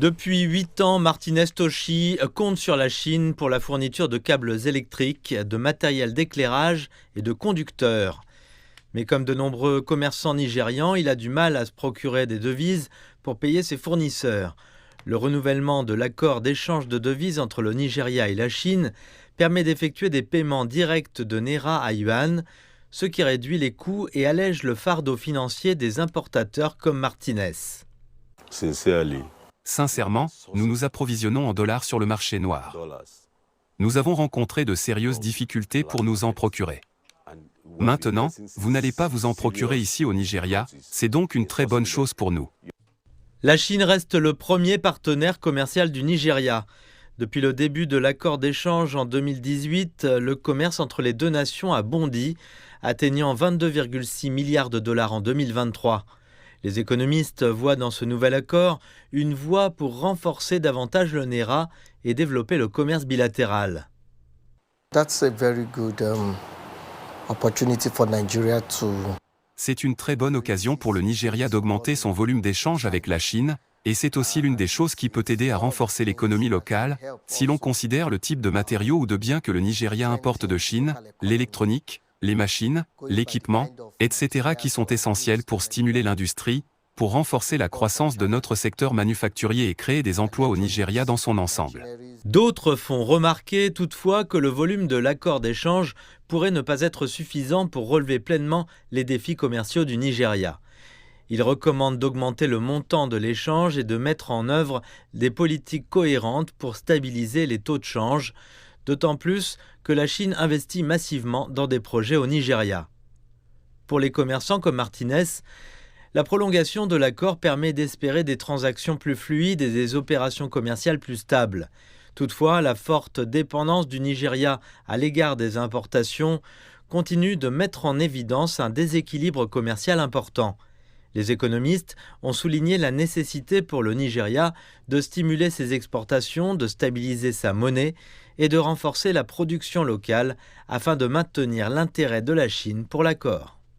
Depuis 8 ans, Martinez Toshi compte sur la Chine pour la fourniture de câbles électriques, de matériel d'éclairage et de conducteurs. Mais comme de nombreux commerçants nigérians, il a du mal à se procurer des devises pour payer ses fournisseurs. Le renouvellement de l'accord d'échange de devises entre le Nigeria et la Chine permet d'effectuer des paiements directs de Naira à Yuan, ce qui réduit les coûts et allège le fardeau financier des importateurs comme Martinez. Sincèrement, nous nous approvisionnons en dollars sur le marché noir. Nous avons rencontré de sérieuses difficultés pour nous en procurer. Maintenant, vous n'allez pas vous en procurer ici au Nigeria, c'est donc une très bonne chose pour nous. La Chine reste le premier partenaire commercial du Nigeria. Depuis le début de l'accord d'échange en 2018, le commerce entre les deux nations a bondi, atteignant 22,6 milliards de dollars en 2023. Les économistes voient dans ce nouvel accord une voie pour renforcer davantage le Naira et développer le commerce bilatéral. C'est une très bonne occasion pour le Nigeria d'augmenter son volume d'échange avec la Chine, et c'est aussi l'une des choses qui peut aider à renforcer l'économie locale, si l'on considère le type de matériaux ou de biens que le Nigeria importe de Chine, l'électronique, les machines, l'équipement, etc. qui sont essentiels pour stimuler l'industrie, pour renforcer la croissance de notre secteur manufacturier et créer des emplois au Nigeria dans son ensemble. D'autres font remarquer toutefois que le volume de l'accord d'échange pourrait ne pas être suffisant pour relever pleinement les défis commerciaux du Nigeria. Ils recommandent d'augmenter le montant de l'échange et de mettre en œuvre des politiques cohérentes pour stabiliser les taux de change, d'autant plus que la Chine investit massivement dans des projets au Nigeria. Pour les commerçants comme Martinez, la prolongation de l'accord permet d'espérer des transactions plus fluides et des opérations commerciales plus stables. Toutefois, la forte dépendance du Nigeria à l'égard des importations continue de mettre en évidence un déséquilibre commercial important. Les économistes ont souligné la nécessité pour le Nigeria de stimuler ses exportations, de stabiliser sa monnaie et de renforcer la production locale afin de maintenir l'intérêt de la Chine pour l'accord.